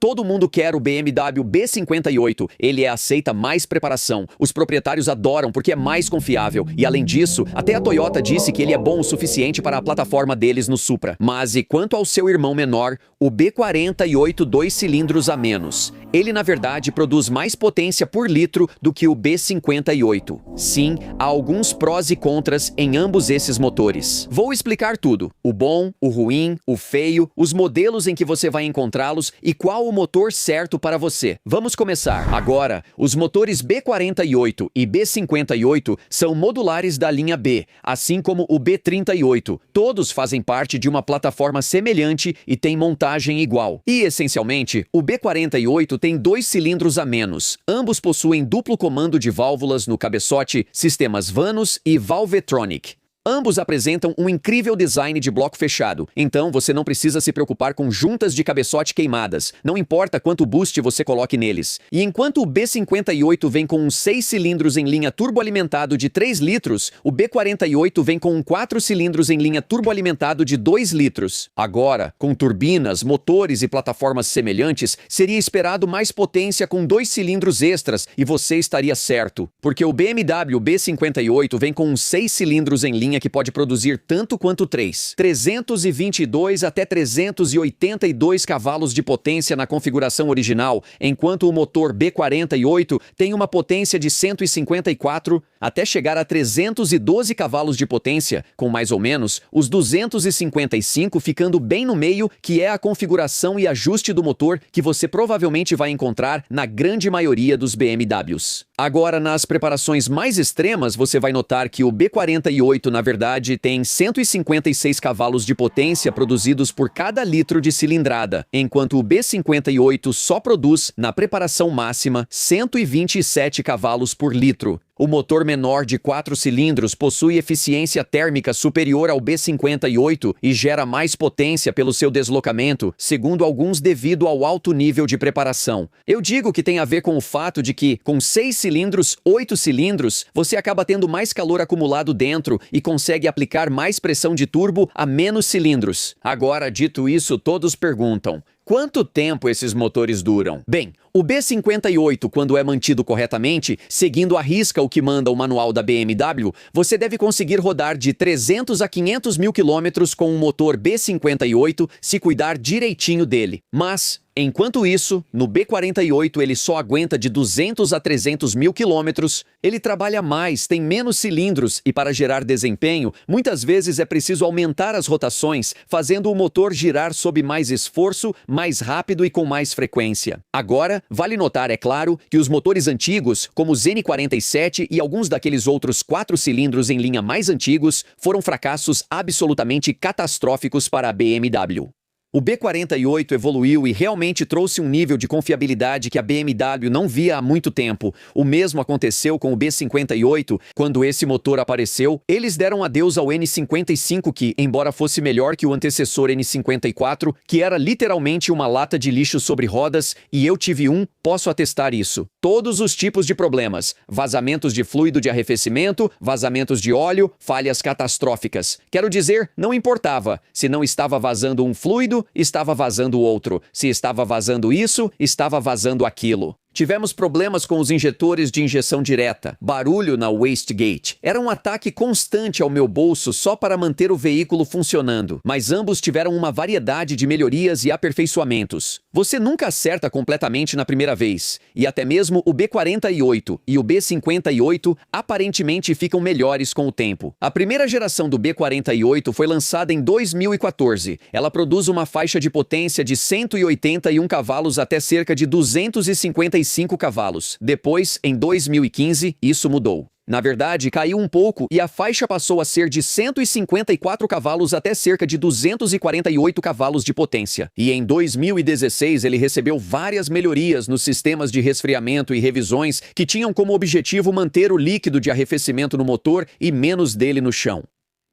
Todo mundo quer o BMW B58. Ele aceita mais preparação. Os proprietários adoram porque é mais confiável. E além disso, até a Toyota disse que ele é bom o suficiente para a plataforma deles no Supra. Mas e quanto ao seu irmão menor, o B48 2 cilindros a menos? Ele, na verdade, produz mais potência por litro do que o B58. Sim, há alguns prós e contras em ambos esses motores. Vou explicar tudo. O bom, o ruim, o feio, os modelos em que você vai encontrá-los e qual o motor certo para você. Vamos começar. Agora, os motores B48 e B58 são modulares da linha B, assim como o B38. Todos fazem parte de uma plataforma semelhante e têm montagem igual. E, essencialmente, o B48 tem 2 cilindros a menos. Ambos possuem duplo comando de válvulas no cabeçote, sistemas Vanos e Valvetronic. Ambos apresentam um incrível design de bloco fechado, então você não precisa se preocupar com juntas de cabeçote queimadas, não importa quanto boost você coloque neles. E enquanto o B58 vem com 6 cilindros em linha turboalimentado de 3 litros, o B48 vem com 4 cilindros em linha turboalimentado de 2 litros. Agora, com turbinas, motores e plataformas semelhantes, seria esperado mais potência com 2 cilindros extras, e você estaria certo, porque o BMW B58 vem com 6 cilindros em linha que pode produzir tanto quanto 322 até 382 cavalos de potência na configuração original, enquanto o motor B48 tem uma potência de 154 até chegar a 312 cavalos de potência, com mais ou menos os 255 ficando bem no meio, que é a configuração e ajuste do motor que você provavelmente vai encontrar na grande maioria dos BMWs. Agora, nas preparações mais extremas, você vai notar que o B48, na verdade, tem 156 cavalos de potência produzidos por cada litro de cilindrada, enquanto o B58 só produz, na preparação máxima, 127 cavalos por litro. O motor menor de 4 cilindros possui eficiência térmica superior ao B58 e gera mais potência pelo seu deslocamento, segundo alguns devido ao alto nível de preparação. Eu digo que tem a ver com o fato de que, com 6 cilindros, 8 cilindros, você acaba tendo mais calor acumulado dentro e consegue aplicar mais pressão de turbo a menos cilindros. Agora, dito isso, todos perguntam: quanto tempo esses motores duram? Bem, o B58, quando é mantido corretamente, seguindo à risca o que manda o manual da BMW, você deve conseguir rodar de 300 a 500 mil quilômetros com um motor B58 se cuidar direitinho dele. Mas, enquanto isso, no B48 ele só aguenta de 200 a 300 mil quilômetros, ele trabalha mais, tem menos cilindros e para gerar desempenho, muitas vezes é preciso aumentar as rotações, fazendo o motor girar sob mais esforço, mais rápido e com mais frequência. Agora, vale notar, é claro, que os motores antigos, como os N47 e alguns daqueles outros 4 cilindros em linha mais antigos, foram fracassos absolutamente catastróficos para a BMW. O B48 evoluiu e realmente trouxe um nível de confiabilidade que a BMW não via há muito tempo. O mesmo aconteceu com o B58. Quando esse motor apareceu, eles deram adeus ao N55 que, embora fosse melhor que o antecessor N54, que era literalmente uma lata de lixo sobre rodas, e eu tive um, posso atestar isso. Todos os tipos de problemas: vazamentos de fluido de arrefecimento, vazamentos de óleo, falhas catastróficas. Quero dizer, não importava. Se não estava vazando um fluido, estava vazando outro. Se estava vazando isso, estava vazando aquilo. Tivemos problemas com os injetores de injeção direta, barulho na wastegate. Era um ataque constante ao meu bolso só para manter o veículo funcionando, mas ambos tiveram uma variedade de melhorias e aperfeiçoamentos. Você nunca acerta completamente na primeira vez, e até mesmo o B48 e o B58 aparentemente ficam melhores com o tempo. A primeira geração do B48 foi lançada em 2014. Ela produz uma faixa de potência de 181 cavalos até cerca de 255 cavalos. Depois, em 2015, isso mudou. Na verdade, caiu um pouco e a faixa passou a ser de 154 cavalos até cerca de 248 cavalos de potência. E em 2016 ele recebeu várias melhorias nos sistemas de resfriamento e revisões que tinham como objetivo manter o líquido de arrefecimento no motor e menos dele no chão.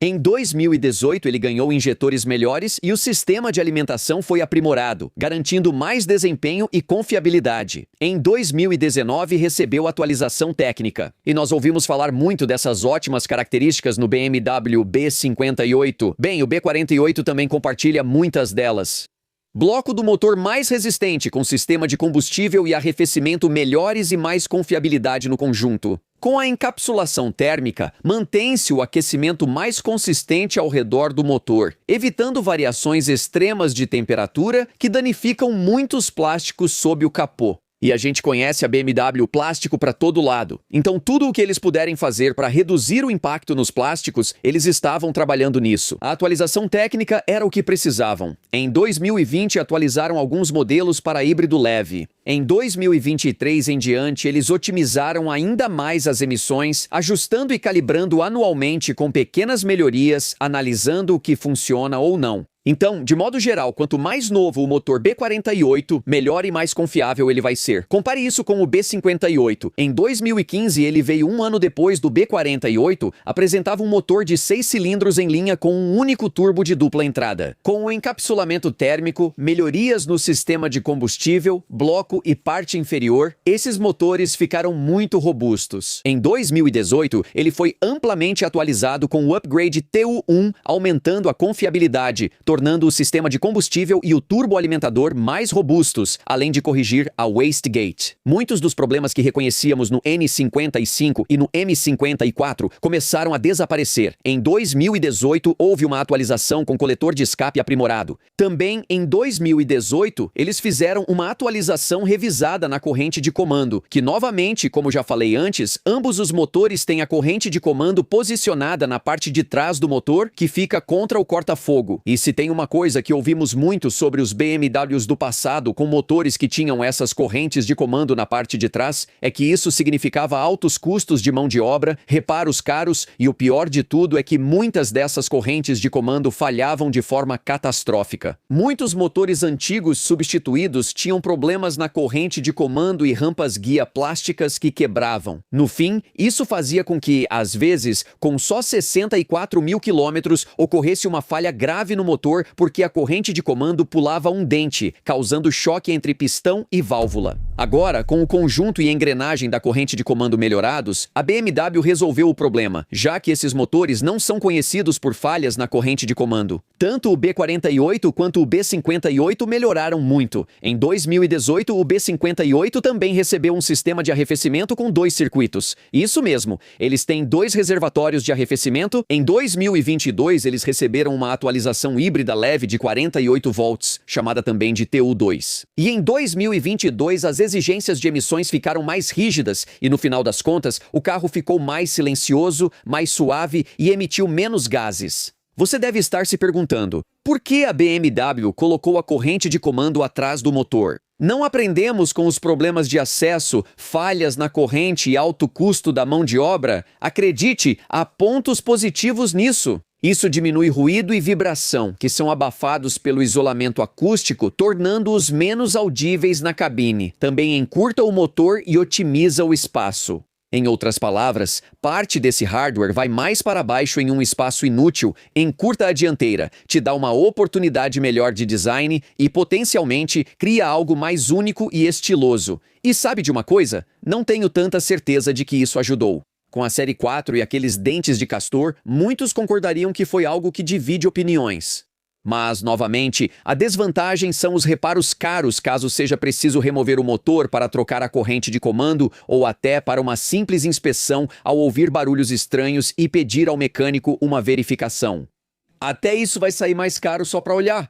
Em 2018, ele ganhou injetores melhores e o sistema de alimentação foi aprimorado, garantindo mais desempenho e confiabilidade. Em 2019, recebeu atualização técnica. E nós ouvimos falar muito dessas ótimas características no BMW B58. Bem, o B48 também compartilha muitas delas. Bloco do motor mais resistente, com sistema de combustível e arrefecimento melhores e mais confiabilidade no conjunto. Com a encapsulação térmica, mantém-se o aquecimento mais consistente ao redor do motor, evitando variações extremas de temperatura que danificam muitos plásticos sob o capô. E a gente conhece a BMW plástico para todo lado. Então tudo o que eles puderem fazer para reduzir o impacto nos plásticos, eles estavam trabalhando nisso. A atualização técnica era o que precisavam. Em 2020 atualizaram alguns modelos para híbrido leve. Em 2023 em diante, eles otimizaram ainda mais as emissões, ajustando e calibrando anualmente com pequenas melhorias, analisando o que funciona ou não. Então, de modo geral, quanto mais novo o motor B48, melhor e mais confiável ele vai ser. Compare isso com o B58. Em 2015, ele veio um ano depois do B48, apresentava um motor de 6 cilindros em linha com um único turbo de dupla entrada. Com o encapsulamento térmico, melhorias no sistema de combustível, bloco e parte inferior, esses motores ficaram muito robustos. Em 2018, ele foi amplamente atualizado com o upgrade TU1, aumentando a confiabilidade, tornando o sistema de combustível e o turboalimentador mais robustos, além de corrigir a wastegate. Muitos dos problemas que reconhecíamos no N55 e no M54 começaram a desaparecer. Em 2018, houve uma atualização com coletor de escape aprimorado. Também em 2018, eles fizeram uma atualização revisada na corrente de comando, que novamente, como já falei antes, ambos os motores têm a corrente de comando posicionada na parte de trás do motor, que fica contra o corta-fogo. E se tem uma coisa que ouvimos muito sobre os BMWs do passado com motores que tinham essas correntes de comando na parte de trás, é que isso significava altos custos de mão de obra, reparos caros e o pior de tudo é que muitas dessas correntes de comando falhavam de forma catastrófica. Muitos motores antigos substituídos tinham problemas na corrente de comando e rampas guia plásticas que quebravam. No fim, isso fazia com que, às vezes, com só 64 mil quilômetros, ocorresse uma falha grave no motor porque a corrente de comando pulava um dente, causando choque entre pistão e válvula. Agora, com o conjunto e engrenagem da corrente de comando melhorados, a BMW resolveu o problema, já que esses motores não são conhecidos por falhas na corrente de comando. Tanto o B48 quanto o B58 melhoraram muito. Em 2018, o B58 também recebeu um sistema de arrefecimento com 2 circuitos. Isso mesmo, eles têm 2 reservatórios de arrefecimento. Em 2022, eles receberam uma atualização híbrida leve de 48 volts, chamada também de TU2. E em 2022, as exigências de emissões ficaram mais rígidas e, no final das contas, o carro ficou mais silencioso, mais suave e emitiu menos gases. Você deve estar se perguntando, por que a BMW colocou a corrente de comando atrás do motor? Não aprendemos com os problemas de acesso, falhas na corrente e alto custo da mão de obra? Acredite, há pontos positivos nisso. Isso diminui ruído e vibração, que são abafados pelo isolamento acústico, tornando-os menos audíveis na cabine. Também encurta o motor e otimiza o espaço. Em outras palavras, parte desse hardware vai mais para baixo em um espaço inútil, encurta a dianteira, te dá uma oportunidade melhor de design e, potencialmente, cria algo mais único e estiloso. E sabe de uma coisa? Não tenho tanta certeza de que isso ajudou. Com a Série 4 e aqueles dentes de castor, muitos concordariam que foi algo que divide opiniões. Mas, novamente, a desvantagem são os reparos caros caso seja preciso remover o motor para trocar a corrente de comando ou até para uma simples inspeção ao ouvir barulhos estranhos e pedir ao mecânico uma verificação. Até isso vai sair mais caro só para olhar.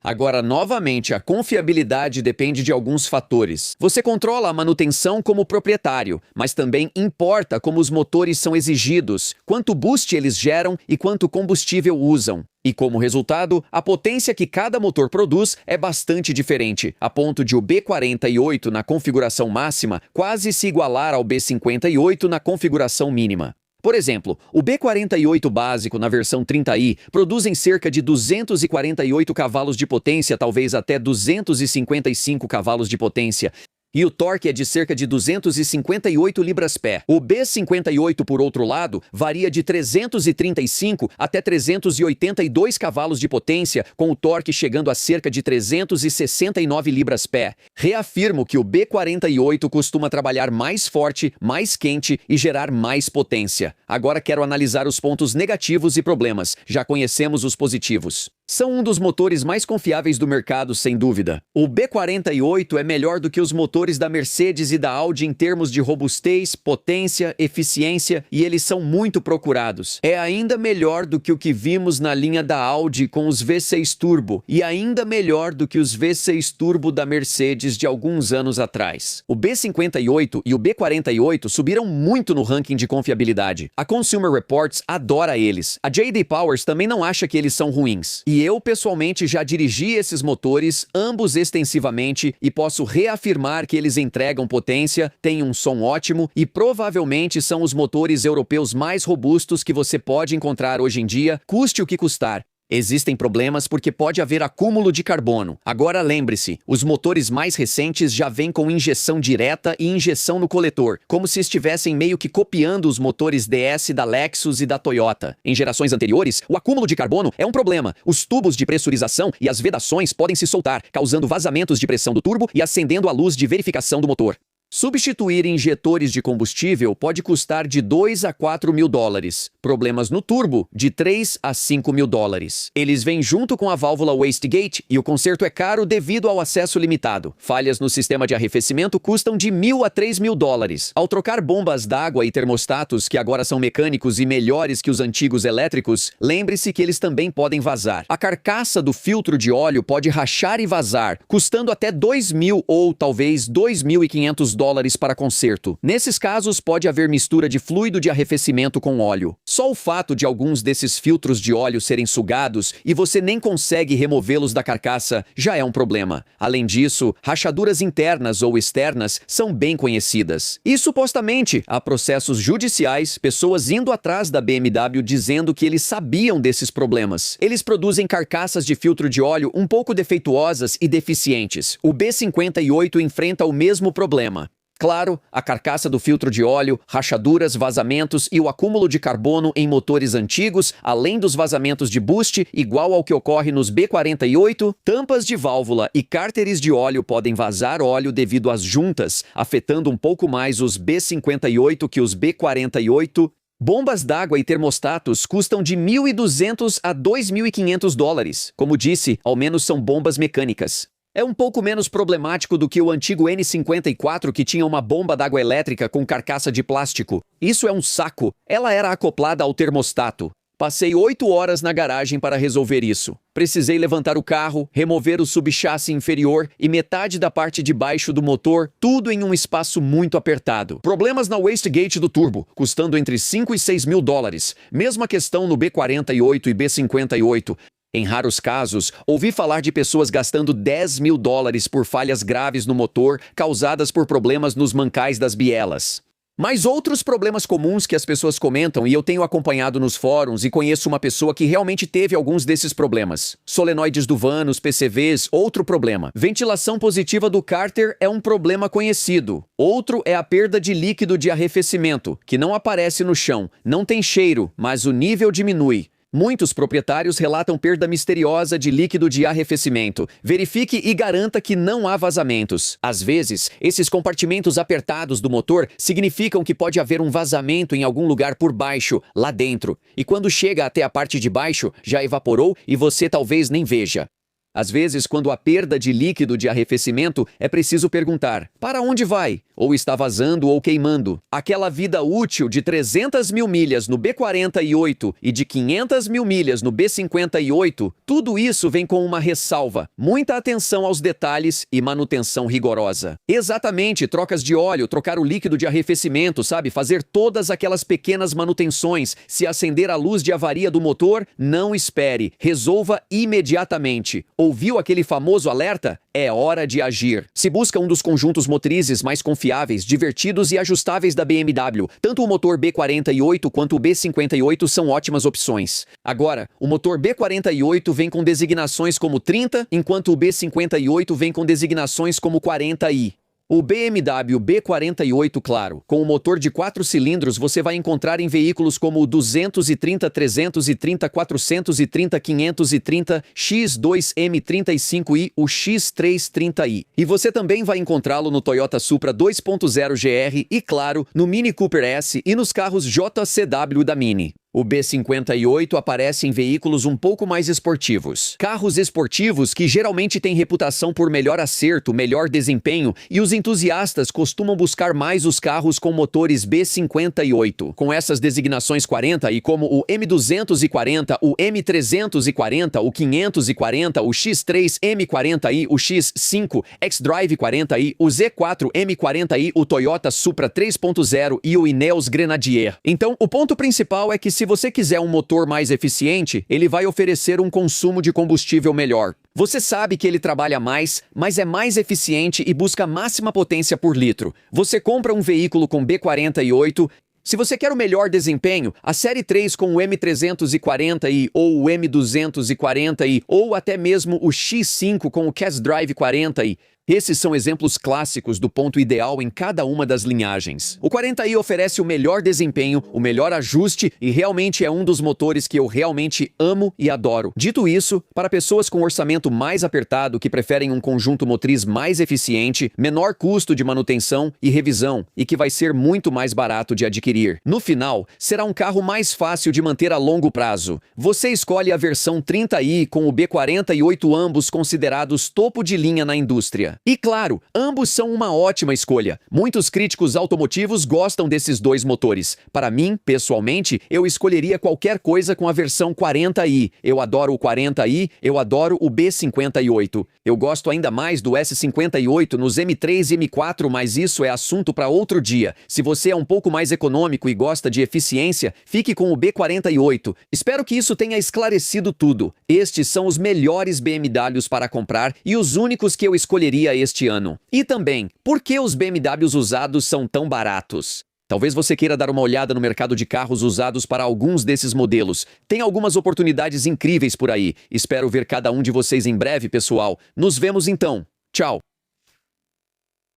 Agora, novamente, a confiabilidade depende de alguns fatores. Você controla a manutenção como proprietário, mas também importa como os motores são exigidos, quanto boost eles geram e quanto combustível usam. E como resultado, a potência que cada motor produz é bastante diferente, a ponto de o B48 na configuração máxima quase se igualar ao B58 na configuração mínima. Por exemplo, o B48 básico na versão 30i produzem cerca de 248 cavalos de potência, talvez até 255 cavalos de potência. E o torque é de cerca de 258 libras-pé. O B58, por outro lado, varia de 335 até 382 cavalos de potência, com o torque chegando a cerca de 369 libras-pé. Reafirmo que o B48 costuma trabalhar mais forte, mais quente e gerar mais potência. Agora quero analisar os pontos negativos e problemas. Já conhecemos os positivos. São um dos motores mais confiáveis do mercado, sem dúvida. O B48 é melhor do que os motores da Mercedes e da Audi em termos de robustez, potência, eficiência, e eles são muito procurados. É ainda melhor do que o que vimos na linha da Audi com os V6 Turbo, e ainda melhor do que os V6 Turbo da Mercedes de alguns anos atrás. O B58 e o B48 subiram muito no ranking de confiabilidade. A Consumer Reports adora eles. A J.D. Powers também não acha que eles são ruins. E eu, pessoalmente, já dirigi esses motores, ambos extensivamente, e posso reafirmar que eles entregam potência, têm um som ótimo e provavelmente são os motores europeus mais robustos que você pode encontrar hoje em dia, custe o que custar. Existem problemas porque pode haver acúmulo de carbono. Agora lembre-se, os motores mais recentes já vêm com injeção direta e injeção no coletor, como se estivessem meio que copiando os motores DS da Lexus e da Toyota. Em gerações anteriores, o acúmulo de carbono é um problema. Os tubos de pressurização e as vedações podem se soltar, causando vazamentos de pressão do turbo e acendendo a luz de verificação do motor. Substituir injetores de combustível pode custar de 2 a 4 mil dólares. Problemas no turbo, de 3 a 5 mil dólares. Eles vêm junto com a válvula wastegate e o conserto é caro devido ao acesso limitado. Falhas no sistema de arrefecimento custam de 1.000 a 3 mil dólares. Ao trocar bombas d'água e termostatos, que agora são mecânicos e melhores que os antigos elétricos, lembre-se que eles também podem vazar. A carcaça do filtro de óleo pode rachar e vazar, custando até 2.000 ou talvez 2.500 dólares para conserto. Nesses casos, pode haver mistura de fluido de arrefecimento com óleo. Só o fato de alguns desses filtros de óleo serem sugados e você nem consegue removê-los da carcaça já é um problema. Além disso, rachaduras internas ou externas são bem conhecidas. E supostamente, há processos judiciais, pessoas indo atrás da BMW dizendo que eles sabiam desses problemas. Eles produzem carcaças de filtro de óleo um pouco defeituosas e deficientes. O B58 enfrenta o mesmo problema. Claro, a carcaça do filtro de óleo, rachaduras, vazamentos e o acúmulo de carbono em motores antigos, além dos vazamentos de boost, igual ao que ocorre nos B48, tampas de válvula e cárteres de óleo podem vazar óleo devido às juntas, afetando um pouco mais os B58 que os B48. Bombas d'água e termostatos custam de 1.200 a 2.500 dólares. Como disse, ao menos são bombas mecânicas. É um pouco menos problemático do que o antigo N54 que tinha uma bomba d'água elétrica com carcaça de plástico. Isso é um saco. Ela era acoplada ao termostato. Passei 8 horas na garagem para resolver isso. Precisei levantar o carro, remover o subchassi inferior e metade da parte de baixo do motor, tudo em um espaço muito apertado. Problemas na wastegate do turbo, custando entre 5 e 6 mil dólares. Mesma questão no B48 e B58. Em raros casos, ouvi falar de pessoas gastando 10 mil dólares por falhas graves no motor causadas por problemas nos mancais das bielas. Mas outros problemas comuns que as pessoas comentam e eu tenho acompanhado nos fóruns e conheço uma pessoa que realmente teve alguns desses problemas. Solenoides do van, os PCVs, outro problema. Ventilação positiva do cárter é um problema conhecido. Outro é a perda de líquido de arrefecimento, que não aparece no chão, não tem cheiro, mas o nível diminui. Muitos proprietários relatam perda misteriosa de líquido de arrefecimento. Verifique e garanta que não há vazamentos. Às vezes, esses compartimentos apertados do motor significam que pode haver um vazamento em algum lugar por baixo, lá dentro. E quando chega até a parte de baixo, já evaporou e você talvez nem veja. Às vezes, quando há perda de líquido de arrefecimento, é preciso perguntar: para onde vai? Ou está vazando ou queimando? Aquela vida útil de 300 mil milhas no B48 e de 500 mil milhas no B58, tudo isso vem com uma ressalva. Muita atenção aos detalhes e manutenção rigorosa. Exatamente, trocas de óleo, trocar o líquido de arrefecimento, sabe? Fazer todas aquelas pequenas manutenções. Se acender a luz de avaria do motor, não espere. Resolva imediatamente. Ouviu aquele famoso alerta? É hora de agir. Se busca um dos conjuntos motrizes mais confiáveis, divertidos e ajustáveis da BMW, tanto o motor B48 quanto o B58 são ótimas opções. Agora, o motor B48 vem com designações como 30, enquanto o B58 vem com designações como 40i. O BMW B48, claro, com o motor de 4 cilindros você vai encontrar em veículos como o 230, 330, 430, 530, X2M35i, o X330i. E você também vai encontrá-lo no Toyota Supra 2.0 GR e, claro, no Mini Cooper S e nos carros JCW da Mini. O B58 aparece em veículos um pouco mais esportivos. Carros esportivos que geralmente têm reputação por melhor acerto, melhor desempenho, e os entusiastas costumam buscar mais os carros com motores B58. Com essas designações 40 e como o M240, o M340, o 540, o X3 M40i, o X5 xDrive 40i, o Z4 M40i, o Toyota Supra 3.0 e o Ineos Grenadier. Então, o ponto principal é que se você quiser um motor mais eficiente, ele vai oferecer um consumo de combustível melhor. Você sabe que ele trabalha mais, mas é mais eficiente e busca máxima potência por litro. Você compra um veículo com B48. Se você quer o melhor desempenho, a série 3 com o M340i ou o M240i ou até mesmo o X5 com o xDrive 40i. Esses são exemplos clássicos do ponto ideal em cada uma das linhagens. O 40i oferece o melhor desempenho, o melhor ajuste e realmente é um dos motores que eu realmente amo e adoro. Dito isso, para pessoas com orçamento mais apertado que preferem um conjunto motriz mais eficiente, menor custo de manutenção e revisão e que vai ser muito mais barato de adquirir. No final, será um carro mais fácil de manter a longo prazo. Você escolhe a versão 30i com o B48, ambos considerados topo de linha na indústria. E claro, ambos são uma ótima escolha. Muitos críticos automotivos gostam desses dois motores. Para mim, pessoalmente, eu escolheria qualquer coisa com a versão 40i. Eu adoro o 40i, eu adoro o B58. Eu gosto ainda mais do S58 nos M3 e M4, mas isso é assunto para outro dia. Se você é um pouco mais econômico e gosta de eficiência, fique com o B48. Espero que isso tenha esclarecido tudo. Estes são os melhores BMWs para comprar e os únicos que eu escolheria este ano. E também, por que os BMWs usados são tão baratos? Talvez você queira dar uma olhada no mercado de carros usados para alguns desses modelos. Tem algumas oportunidades incríveis por aí. Espero ver cada um de vocês em breve, pessoal. Nos vemos então. Tchau!